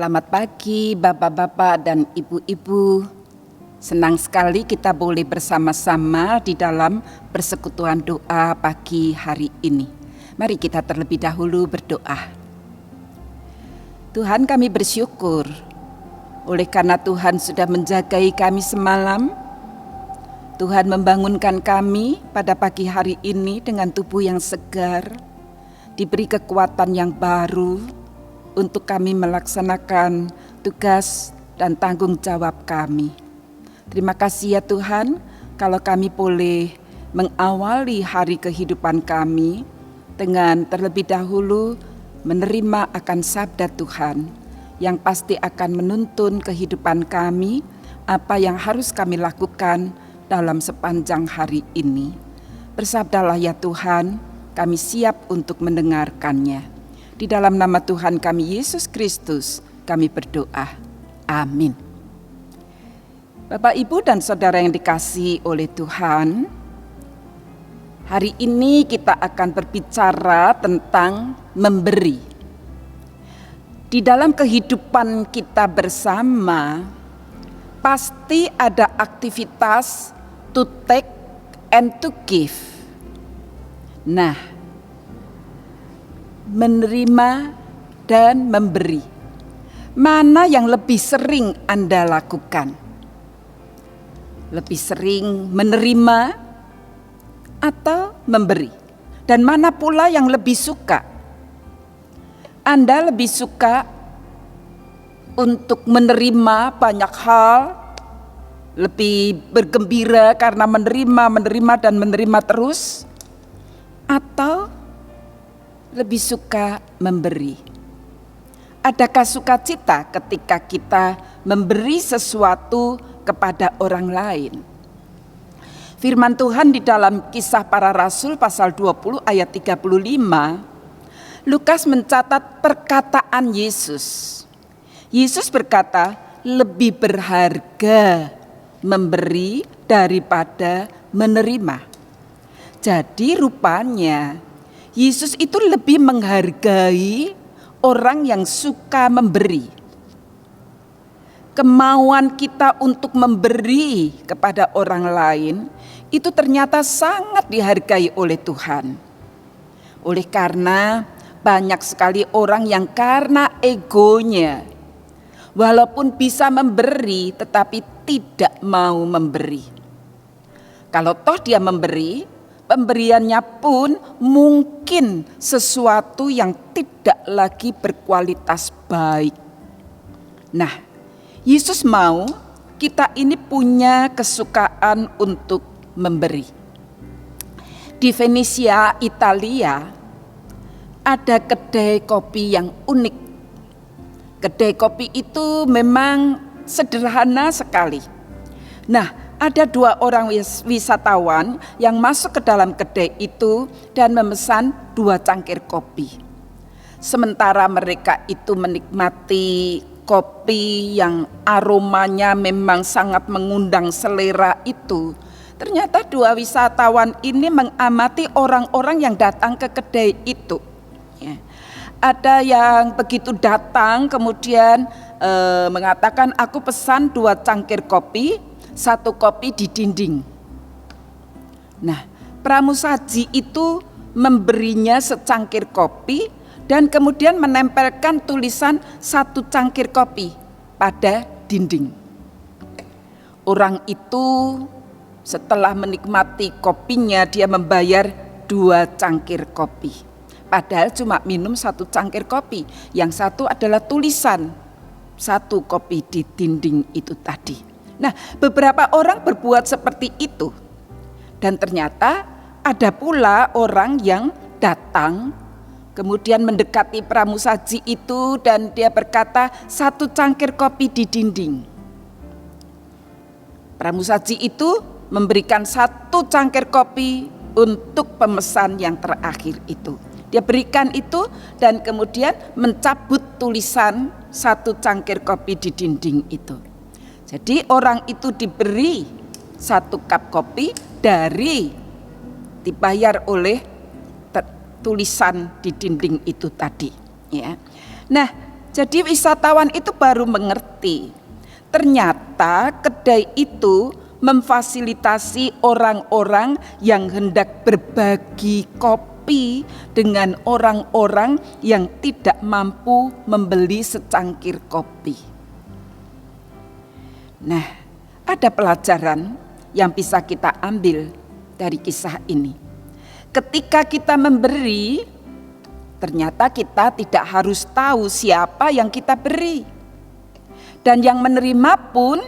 Selamat pagi Bapak-bapak dan Ibu-ibu. Senang sekali kita boleh bersama-sama di dalam persekutuan doa pagi hari ini. Mari kita terlebih dahulu berdoa. Tuhan, kami bersyukur oleh karena Tuhan sudah menjagai kami semalam. Tuhan membangunkan kami pada pagi hari ini dengan tubuh yang segar, diberi kekuatan yang baru untuk kami melaksanakan tugas dan tanggung jawab kami. Terima kasih ya Tuhan, kalau kami boleh mengawali hari kehidupan kami dengan terlebih dahulu menerima akan sabda Tuhan yang pasti akan menuntun kehidupan kami, apa yang harus kami lakukan dalam sepanjang hari ini. Bersabdalah ya Tuhan, kami siap untuk mendengarkannya. Di dalam nama Tuhan kami Yesus Kristus kami berdoa. Amin. Bapak, Ibu, dan saudara yang dikasihi oleh Tuhan, hari ini kita akan berbicara tentang memberi. Di dalam kehidupan kita bersama, pasti ada aktivitas to take and to give. Nah, menerima dan memberi, mana yang lebih sering Anda lakukan? Lebih sering menerima atau memberi? Dan mana pula yang lebih suka? Anda lebih suka untuk menerima banyak hal, lebih bergembira karena menerima dan menerima terus, atau lebih suka memberi? Adakah sukacita ketika kita memberi sesuatu kepada orang lain? Firman Tuhan di dalam Kisah Para Rasul pasal 20 ayat 35, Lukas mencatat perkataan Yesus. Yesus berkata, lebih berharga memberi daripada menerima. Jadi rupanya Yesus itu lebih menghargai orang yang suka memberi. Kemauan kita untuk memberi kepada orang lain itu ternyata sangat dihargai oleh Tuhan. Oleh karena banyak sekali orang yang karena egonya, walaupun bisa memberi tetapi tidak mau memberi. Kalau toh dia memberi, pemberiannya pun mungkin sesuatu yang tidak lagi berkualitas baik. Nah, Yesus mau kita ini punya kesukaan untuk memberi. Di Venesia, Italia, ada kedai kopi yang unik. Kedai kopi itu memang sederhana sekali. Nah, ada 2 orang wisatawan yang masuk ke dalam kedai itu dan memesan 2 cangkir kopi. Sementara mereka itu menikmati kopi yang aromanya memang sangat mengundang selera itu, ternyata 2 wisatawan ini mengamati orang-orang yang datang ke kedai itu. Ya. Ada yang begitu datang kemudian mengatakan, aku pesan 2 cangkir kopi, 1 kopi di dinding. Nah, pramusaji itu memberinya secangkir kopi dan kemudian menempelkan tulisan 1 cangkir kopi pada dinding. Orang itu setelah menikmati kopinya, dia membayar 2 cangkir kopi. Padahal cuma minum 1 cangkir kopi. Yang satu adalah tulisan 1 kopi di dinding itu tadi. Nah, beberapa orang berbuat seperti itu. Dan ternyata ada pula orang yang datang, kemudian mendekati pramusaji itu dan dia berkata, 1 cangkir kopi di dinding. Pramusaji itu memberikan 1 cangkir kopi untuk pemesan yang terakhir itu. Dia berikan itu dan kemudian mencabut tulisan 1 cangkir kopi di dinding itu. Jadi orang itu diberi 1 cup kopi dari dibayar oleh tulisan di dinding itu tadi. Ya. Nah, Jadi wisatawan itu baru mengerti, ternyata kedai itu memfasilitasi orang-orang yang hendak berbagi kopi dengan orang-orang yang tidak mampu membeli secangkir kopi. Nah, ada pelajaran yang bisa kita ambil dari kisah ini. Ketika kita memberi, ternyata kita tidak harus tahu siapa yang kita beri. Dan yang menerima pun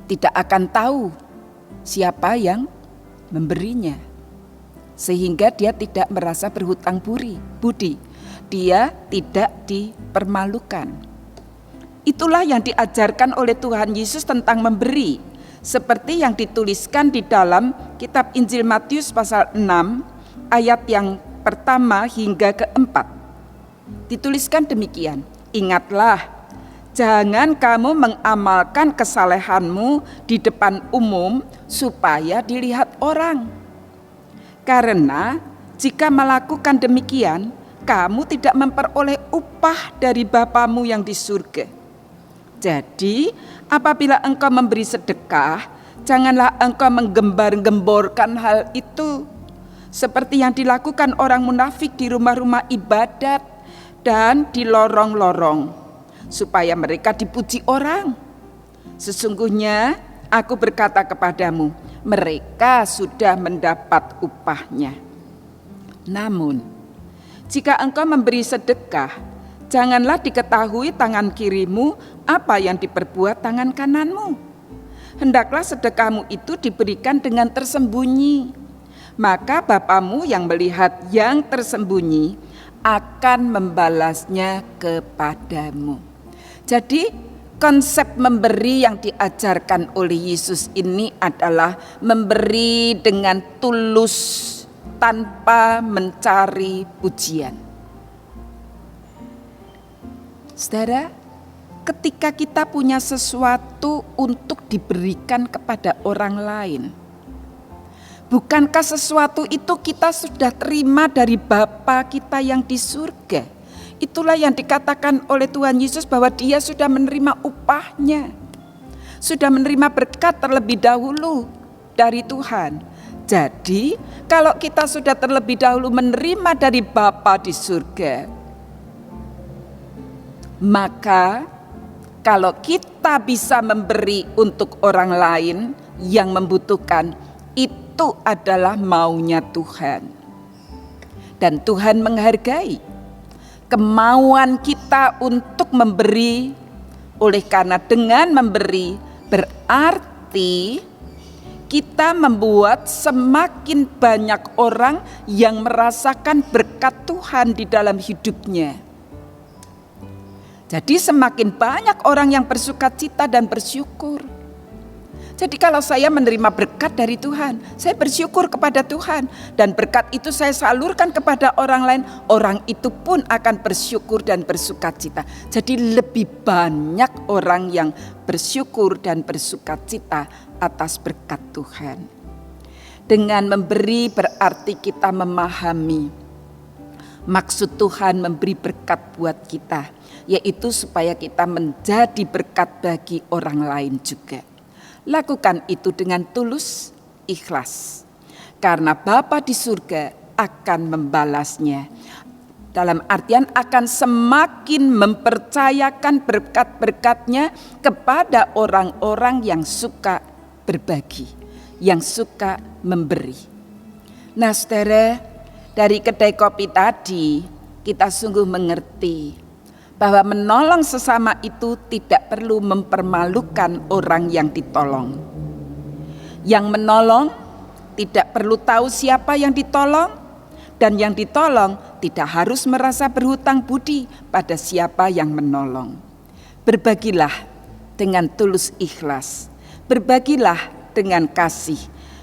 tidak akan tahu siapa yang memberinya. Sehingga dia tidak merasa berhutang budi. Dia tidak dipermalukan. Itulah yang diajarkan oleh Tuhan Yesus tentang memberi. Seperti yang dituliskan di dalam kitab Injil Matius pasal 6 ayat yang pertama hingga keempat. Dituliskan demikian, ingatlah, jangan kamu mengamalkan kesalehanmu di depan umum supaya dilihat orang. Karena jika melakukan demikian, kamu tidak memperoleh upah dari Bapamu yang di surga. Jadi, apabila engkau memberi sedekah, janganlah engkau menggembar-gemborkan hal itu, seperti yang dilakukan orang munafik di rumah-rumah ibadat dan di lorong-lorong, supaya mereka dipuji orang. Sesungguhnya aku berkata kepadamu, mereka sudah mendapat upahnya. Namun, jika engkau memberi sedekah, janganlah diketahui tangan kirimu apa yang diperbuat tangan kananmu. Hendaklah sedekahmu itu diberikan dengan tersembunyi. Maka Bapamu yang melihat yang tersembunyi akan membalasnya kepadamu. Jadi konsep memberi yang diajarkan oleh Yesus ini adalah memberi dengan tulus tanpa mencari pujian. Saudara, ketika kita punya sesuatu untuk diberikan kepada orang lain, bukankah sesuatu itu kita sudah terima dari Bapa kita yang di surga? Itulah yang dikatakan oleh Tuhan Yesus bahwa Dia sudah menerima upahnya, sudah menerima berkat terlebih dahulu dari Tuhan. Jadi kalau kita sudah terlebih dahulu menerima dari Bapa di surga, maka kalau kita bisa memberi untuk orang lain yang membutuhkan, itu adalah maunya Tuhan. Dan Tuhan menghargai kemauan kita untuk memberi. Oleh karena dengan memberi berarti kita membuat semakin banyak orang yang merasakan berkat Tuhan di dalam hidupnya. Jadi semakin banyak orang yang bersukacita dan bersyukur. Jadi kalau saya menerima berkat dari Tuhan, saya bersyukur kepada Tuhan. Dan berkat itu saya salurkan kepada orang lain, orang itu pun akan bersyukur dan bersukacita. Jadi lebih banyak orang yang bersyukur dan bersukacita atas berkat Tuhan. Dengan memberi berarti kita memahami maksud Tuhan memberi berkat buat kita, yaitu supaya kita menjadi berkat bagi orang lain juga. Lakukan itu dengan tulus, ikhlas. Karena Bapa di surga akan membalasnya. Dalam artian akan semakin mempercayakan berkat-berkatnya kepada orang-orang yang suka berbagi, yang suka memberi. Nah saudara, dari kedai kopi tadi kita sungguh mengerti bahwa menolong sesama itu tidak perlu mempermalukan orang yang ditolong. Yang menolong tidak perlu tahu siapa yang ditolong, dan yang ditolong tidak harus merasa berhutang budi pada siapa yang menolong. Berbagilah dengan tulus ikhlas, berbagilah dengan kasih,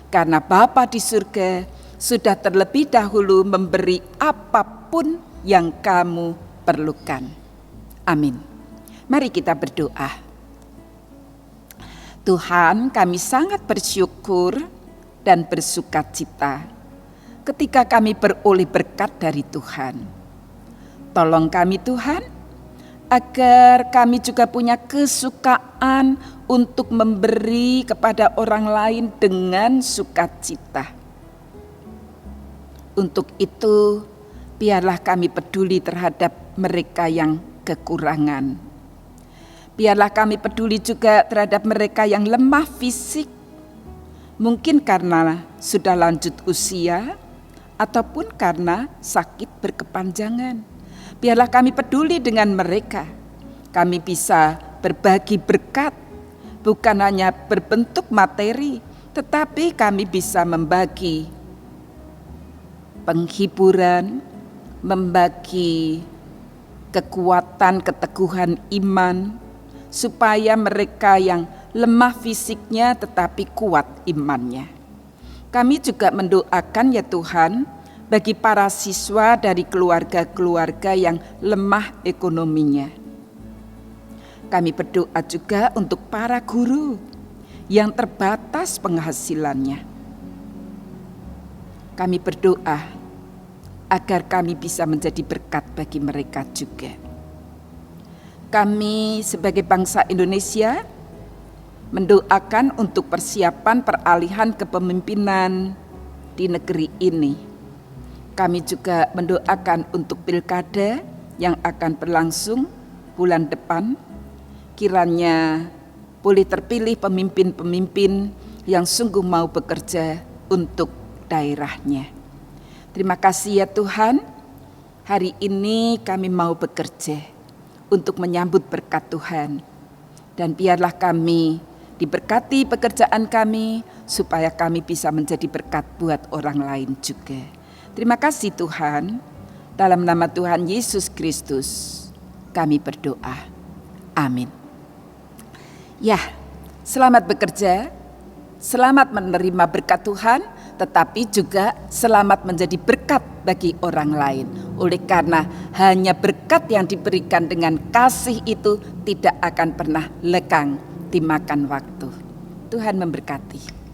karena Bapa di surga sudah terlebih dahulu memberi apapun yang kamu perlukan. Amin. Mari kita berdoa. Tuhan, kami sangat bersyukur dan bersukacita ketika kami beroleh berkat dari Tuhan. Tolong kami Tuhan, agar kami juga punya kesukaan untuk memberi kepada orang lain dengan sukacita. Untuk itu, biarlah kami peduli terhadap mereka yang kekurangan. Biarlah kami peduli juga terhadap mereka yang lemah fisik, mungkin karena sudah lanjut usia ataupun karena sakit berkepanjangan. Biarlah kami peduli dengan mereka. Kami bisa berbagi berkat, bukan hanya berbentuk materi, tetapi kami bisa membagi penghiburan, membagi kekuatan, keteguhan iman, supaya mereka yang lemah fisiknya tetapi kuat imannya. Kami juga mendoakan ya Tuhan, bagi para siswa dari keluarga-keluarga yang lemah ekonominya. Kami berdoa juga untuk para guru yang terbatas penghasilannya. Kami berdoa agar kami bisa menjadi berkat bagi mereka juga. Kami sebagai bangsa Indonesia mendoakan untuk persiapan peralihan kepemimpinan di negeri ini. Kami juga mendoakan untuk pilkada yang akan berlangsung bulan depan. Kiranya boleh terpilih pemimpin-pemimpin yang sungguh mau bekerja untuk daerahnya. Terima kasih ya Tuhan, hari ini kami mau bekerja untuk menyambut berkat Tuhan. Dan biarlah kami diberkati pekerjaan kami, supaya kami bisa menjadi berkat buat orang lain juga. Terima kasih Tuhan, dalam nama Tuhan Yesus Kristus kami berdoa. Amin. Ya, selamat bekerja, selamat menerima berkat Tuhan, tetapi juga selamat menjadi berkat bagi orang lain. Oleh karena hanya berkat yang diberikan dengan kasih itu tidak akan pernah lekang dimakan waktu. Tuhan memberkati.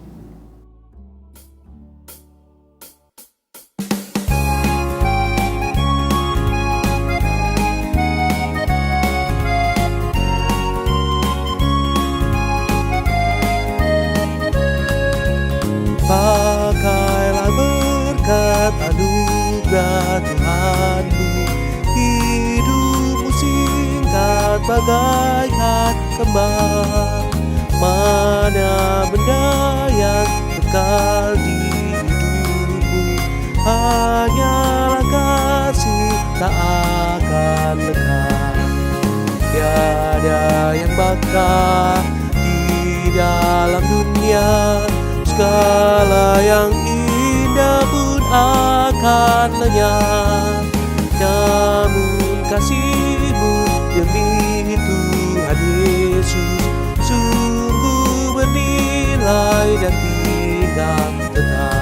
Pakailah berkat anugerah Tuhanmu, hidupmu singkat bagaikan kemar. Mana benda yang kekal di hidupmu, hanyalah kasih tak akan lekang. Tiada yang bakal di dalam dunia, segala yang indah pun akan lenyap. Namun kasih-Mu demi Tuhan Yesus sungguh bernilai dan tinggal tetap.